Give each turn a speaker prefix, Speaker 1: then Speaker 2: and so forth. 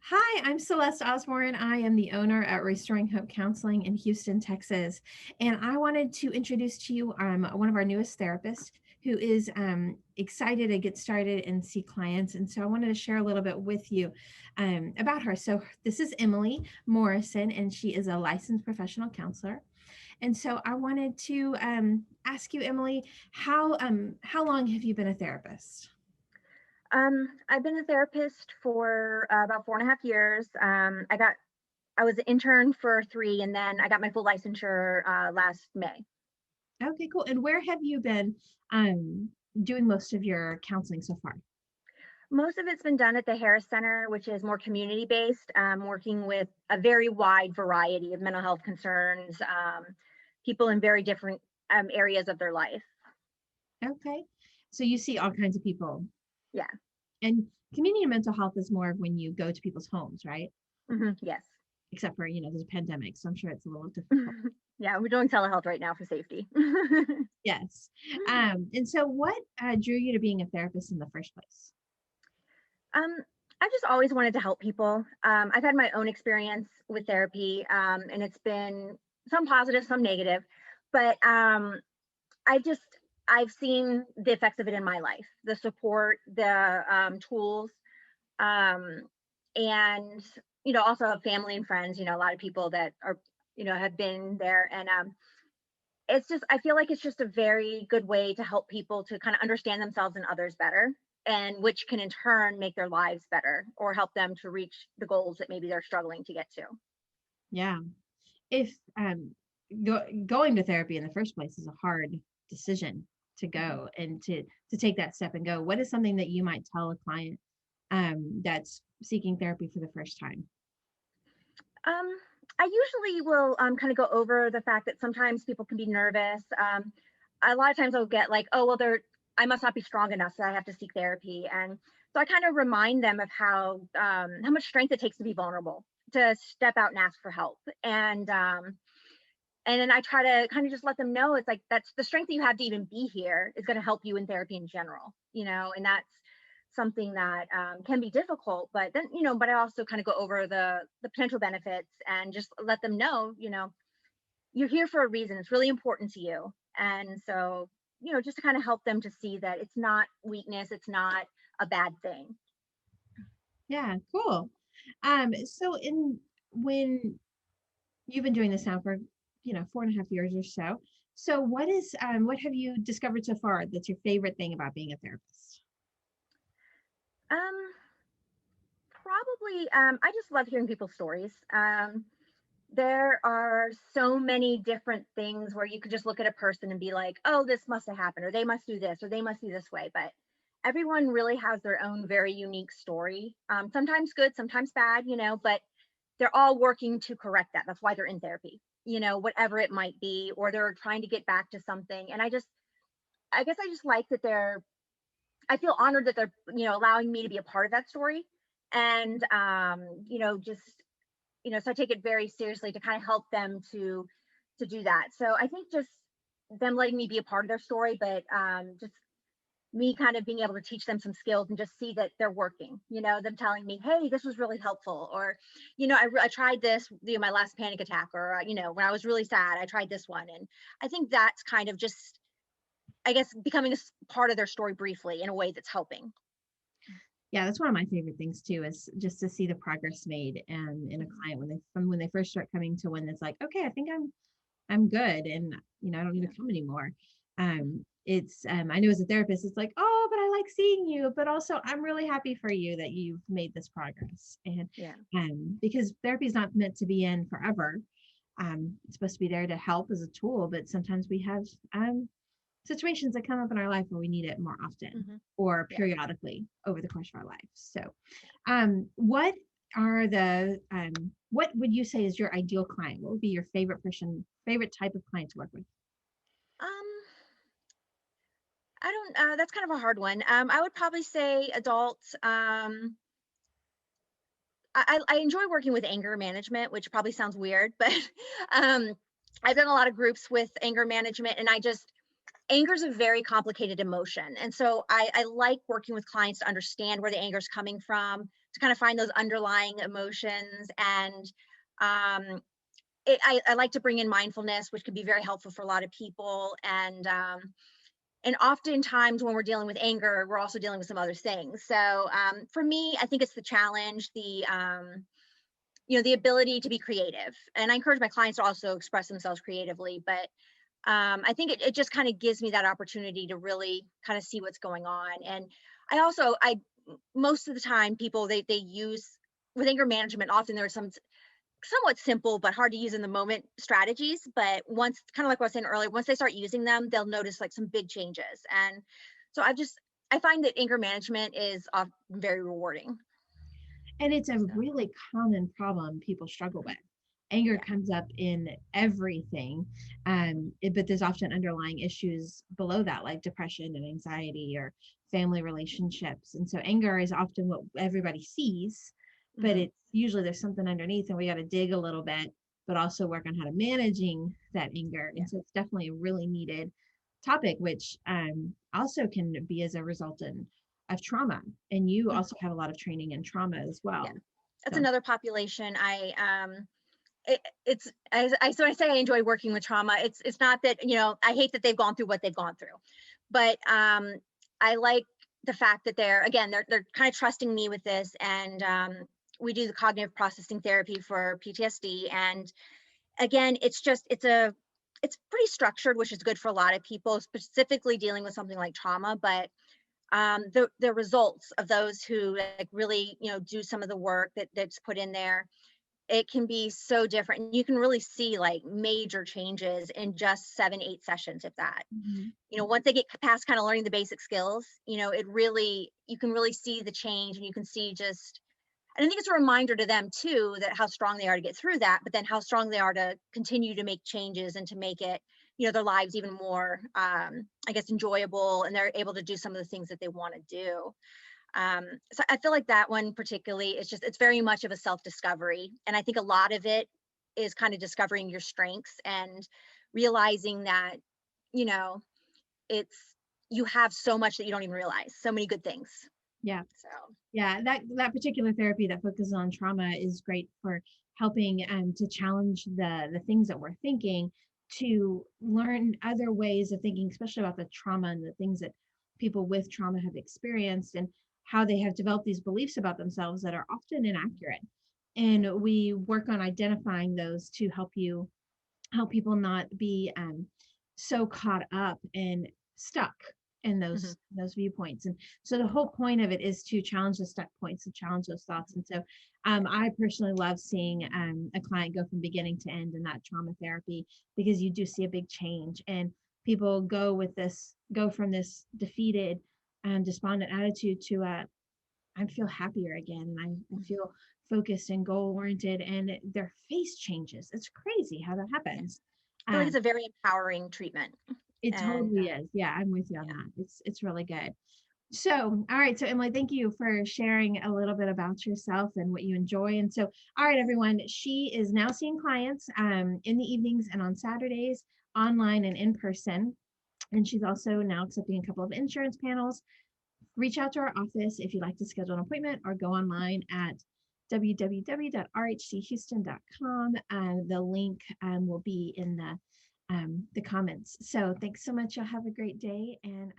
Speaker 1: Hi, I'm Celeste Osborne. I am the owner at Restoring Hope Counseling in Houston, Texas. And I wanted to introduce to you one of our newest therapists who is excited to get started and see clients. And so I wanted to share a little bit with you about her. So this is Emilie Morrison, and she is a licensed professional counselor. And so I wanted to ask you, Emilie, how long have you been a therapist?
Speaker 2: I've been a therapist for about 4.5 years. I was an intern for 3, and then I got my full licensure last May.
Speaker 1: Okay, cool. And where have you been um, doing most of your counseling so far?
Speaker 2: Most of it's been done at the Harris Center, which is more community based, working with a very wide variety of mental health concerns, people in very different areas of their life.
Speaker 1: Okay. So you see all kinds of people.
Speaker 2: Yeah.
Speaker 1: And community mental health is more of when you go to people's homes, right?
Speaker 2: Yes.
Speaker 1: Except for, there's a pandemic, so I'm sure it's a little difficult.
Speaker 2: Yeah, we're doing telehealth right now for safety.
Speaker 1: Yes. And so what drew you to being a therapist in the first place?
Speaker 2: Um, I've just always wanted to help people. I've had my own experience with therapy, and it's been some positive, some negative, but I just I've seen the effects of it in my life, the support, the tools, um, and also have family and friends. A lot of people that are have been there, and it's just I feel like it's just a very good way to help people to kind of understand themselves and others better, and which can in turn make their lives better or help them to reach the goals that maybe they're struggling to get to.
Speaker 1: Yeah. If going to therapy in the first place is a hard decision to
Speaker 2: Mhm.
Speaker 1: go and to take that step and go, what is something that you might tell a client that's seeking therapy for the first time?
Speaker 2: Um, I usually will kind of go over the fact that sometimes people can be nervous. A lot of times I'll get like, oh, well, I must not be strong enough, so I have to seek therapy. And so I kind of remind them of how much strength it takes to be vulnerable, to step out and ask for help. And then I try to kind of just let them know it's like that's the strength that you have to even be here is going to help you in therapy in general, and that's something that can be difficult. But then, but I also kind of go over the potential benefits and just let them know, you're here for a reason. It's really important to you, and so just to kind of help them to see that it's not weakness, it's not a bad thing.
Speaker 1: Yeah, cool. So in when you've been doing this now for, 4.5 years or so. So what have you discovered so far that's your favorite thing about being a therapist?
Speaker 2: Um, Probably, I just love hearing people's stories. There are so many different things where you could just look at a person and be like, oh, this must have happened, or they must do this, or they must be this way. But everyone really has their own very unique story. Sometimes good, sometimes bad, but they're all working to correct that. That's why they're in therapy, whatever it might be, or they're trying to get back to something. And I guess I just like that I feel honored that they're, allowing me to be a part of that story. And, just so I take it very seriously to kind of help them to do that. So I think just them letting me be a part of their story, but just me kind of being able to teach them some skills and just see that they're working. Them telling me, "Hey, this was really helpful," or I tried this, my last panic attack, or when I was really sad, I tried this one, and I think that's kind of just, I guess, becoming a part of their story briefly in a way that's helping.
Speaker 1: Yeah, that's one of my favorite things too, is just to see the progress made and in a
Speaker 2: Mhm.
Speaker 1: client when they first start coming to when it's like, okay, I think I'm good and I don't need
Speaker 2: Yeah.
Speaker 1: to come anymore. It's I know as a therapist, it's like, oh, but I like seeing you, but also I'm really happy for you that you've made this progress. And
Speaker 2: Yeah.
Speaker 1: because therapy is not meant to be in forever. It's supposed to be there to help as a tool, but sometimes we have situations that come up in our life where we need it more often
Speaker 2: Hmm.
Speaker 1: or
Speaker 2: Yeah.
Speaker 1: periodically over the course of our life. So, what are what would you say is your ideal client? What would be your favorite type of client to work with?
Speaker 2: Um, I don't. That's kind of a hard one. I would probably say adults. I enjoy working with anger management, which probably sounds weird, but um, I've done a lot of groups with anger management, and anger is a very complicated emotion. And so I like working with clients to understand where the anger is coming from, to kind of find those underlying emotions. And I like to bring in mindfulness, which can be very helpful for a lot of people. And oftentimes when we're dealing with anger, we're also dealing with some other things. So for me, I think it's the challenge, the ability to be creative. And I encourage my clients to also express themselves creatively. But I think it just kind of gives me that opportunity to really kind of see what's going on. And I most of the time people they use with anger management, often there are some somewhat simple but hard to use in the moment strategies. But once, kind of like what I was saying earlier, once they start using them, they'll notice like some big changes. And so I find that anger management is very rewarding.
Speaker 1: And it's a
Speaker 2: So
Speaker 1: really common problem people struggle with. Anger
Speaker 2: yeah.
Speaker 1: comes up in everything, but there's often underlying issues below that, like depression and anxiety or family relationships. And so anger is often what everybody sees, but
Speaker 2: Hmm.
Speaker 1: it's usually there's something underneath, and we got to dig a little bit, but also work on how to managing that anger.
Speaker 2: Yeah.
Speaker 1: And so it's definitely a really needed topic, which also can be as a result of trauma. And you
Speaker 2: Mhm.
Speaker 1: also have a lot of training in trauma as
Speaker 2: Yeah.
Speaker 1: well.
Speaker 2: That's
Speaker 1: So
Speaker 2: another population. It's so I say I enjoy working with trauma. It's not that, I hate that they've gone through what they've gone through, but I like the fact that they're kind of trusting me with this. And we do the cognitive processing therapy for PTSD. And again, it's pretty structured, which is good for a lot of people, specifically dealing with something like trauma. But the results of those who like really do some of the work that's put in there, it can be so different. You can really see like major changes in just 7-8 sessions, if that.
Speaker 1: mhm.
Speaker 2: Once they get past kind of learning the basic skills, you can really see the change. And you can see just, and I think it's a reminder to them too, that how strong they are to get through that, but then how strong they are to continue to make changes and to make it, their lives even more, I guess, enjoyable, and they're able to do some of the things that they want to do. So I feel like that one particularly is just, it's very much of a self-discovery. And I think a lot of it is kind of discovering your strengths and realizing that, you know, it's, you have so much that you don't even realize, so many good things.
Speaker 1: Yeah.
Speaker 2: So,
Speaker 1: Yeah, that particular therapy that focuses on trauma is great for helping to challenge the things that we're thinking, to learn other ways of thinking, especially about the trauma and the things that people with trauma have experienced, and how they have developed these beliefs about themselves that are often inaccurate. And we work on identifying those to help people not be so caught up and stuck in
Speaker 2: mhm.
Speaker 1: those viewpoints. And so the whole point of it is to challenge the stuck points, and challenge those thoughts. And so
Speaker 2: Yeah.
Speaker 1: I personally love seeing a client go from beginning to end in that trauma therapy, because you do see a big change, and people go from this defeated and despondent attitude to I feel happier again, and I
Speaker 2: Mhm.
Speaker 1: feel focused and goal oriented, and their face changes. It's crazy how that
Speaker 2: Yeah.
Speaker 1: happens.
Speaker 2: I feel like
Speaker 1: Um,
Speaker 2: it's a very empowering treatment.
Speaker 1: it
Speaker 2: And
Speaker 1: totally is. Yeah, I'm with you on
Speaker 2: yeah.
Speaker 1: that. It's really good. So, all right. So, Emily, thank you for sharing a little bit about yourself and what you enjoy. And so, all right, everyone, she is now seeing clients in the evenings and on Saturdays, online and in person. And she's also now accepting a couple of insurance panels. Reach out to our office if you'd like to schedule an appointment, or go online at www.rhchouston.com. The link will be in the comments. So thanks so much. You'll have a great day, and